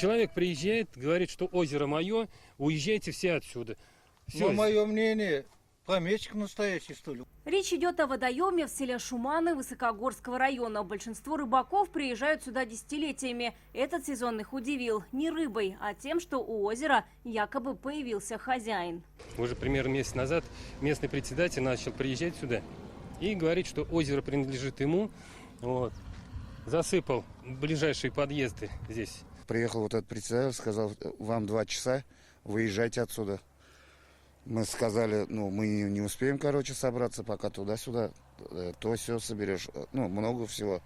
Человек приезжает, говорит, что озеро мое, уезжайте все отсюда. Все. Но мое мнение, помещик настоящий, что ли. Речь идет о водоеме в селе Шуманы Высокогорского района. Большинство рыбаков приезжают сюда десятилетиями. Этот сезон их удивил не рыбой, а тем, что у озера якобы появился хозяин. Уже примерно месяц назад местный председатель начал приезжать сюда и говорить, что озеро принадлежит ему. Вот. Засыпал ближайшие подъезды здесь. Приехал вот этот председатель, сказал, вам 2 часа, выезжайте отсюда. Мы сказали, ну, мы не успеем, короче, собраться, пока туда-сюда, то все соберешь, ну, много всего.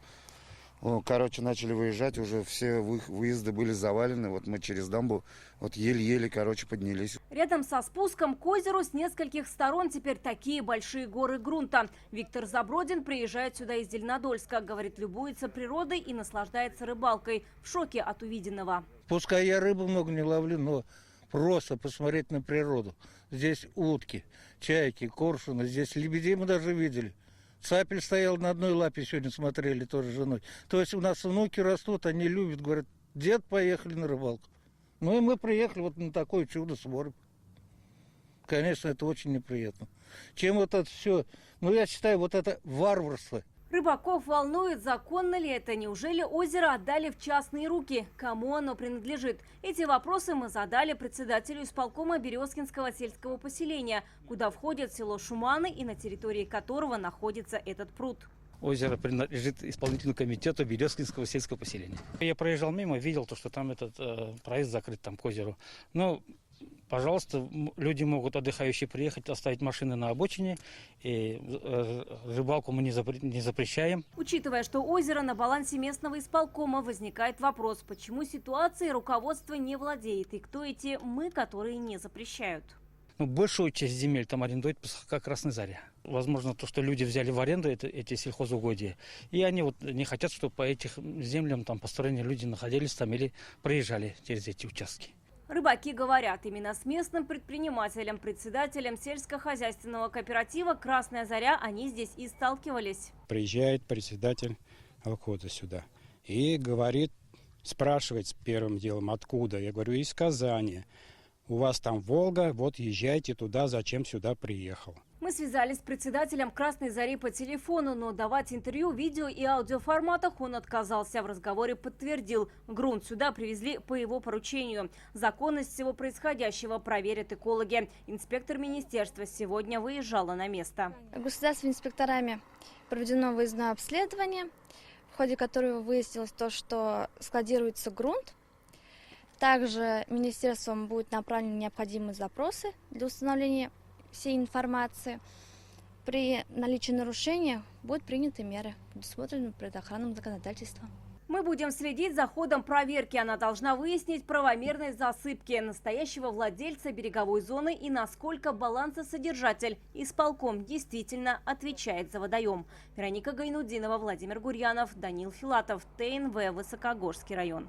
Короче, начали выезжать, уже все выезды были завалены, вот мы через дамбу вот еле-еле, короче, поднялись. Рядом со спуском к озеру с нескольких сторон теперь такие большие горы грунта. Виктор Забродин приезжает сюда из Зеленодольска, говорит, любуется природой и наслаждается рыбалкой. В шоке от увиденного. Пускай я рыбу много не ловлю, но просто посмотреть на природу. Здесь утки, чайки, коршуны, здесь лебедей мы даже видели. Цапель стоял на одной лапе, сегодня смотрели тоже с женой. То есть у нас внуки растут, они любят, говорят, дед, поехали на рыбалку. Ну и мы приехали вот на такое чудо с морем. Конечно, это очень неприятно. Чем вот это все, ну я считаю, вот это варварство. Рыбаков волнует, законно ли это. Неужели озеро отдали в частные руки? Кому оно принадлежит? Эти вопросы мы задали председателю исполкома Березкинского сельского поселения, куда входит село Шуманы и на территории которого находится этот пруд. Озеро принадлежит исполнительному комитету Березкинского сельского поселения. Я проезжал мимо, видел, что там этот проезд закрыт там к озеру. Но, пожалуйста, люди могут, отдыхающие, приехать, оставить машины на обочине. И рыбалку мы не запрещаем. Учитывая, что озеро на балансе местного исполкома, возникает вопрос, почему ситуацией руководство не владеет и кто эти «мы», которые не запрещают. Ну, большую часть земель там арендует ПСХ «Красная Заря». Возможно, то, что люди взяли в аренду эти сельхозугодия, и они вот не хотят, чтобы по этим землям там посторонние люди находились там или проезжали через эти участки. Рыбаки говорят, именно с местным предпринимателем, председателем сельскохозяйственного кооператива «Красная Заря» они здесь и сталкивались. Приезжает председатель колхоза сюда и говорит, спрашивает первым делом, откуда. Я говорю, из Казани. У вас там Волга, вот езжайте туда, зачем сюда приехал. Мы связались с председателем «Красной Зари» по телефону, но давать интервью в видео и аудиоформатах он отказался. В разговоре подтвердил, грунт сюда привезли по его поручению. Законность всего происходящего проверят экологи. Инспектор министерства сегодня выезжала на место. Государственными инспекторами проведено выездное обследование, в ходе которого выяснилось то, что складируется грунт. Также министерством будут направлены необходимые запросы для установления всей информации. При наличии нарушения будут приняты меры, предусмотренные предохранным законодательством. Мы будем следить за ходом проверки. Она должна выяснить правомерность засыпки настоящего владельца береговой зоны и насколько балансосодержатель исполком действительно отвечает за водоем. Вероника Гайнудинова, Владимир Гурьянов, Данил Филатов, ТНВ, Высокогорский район.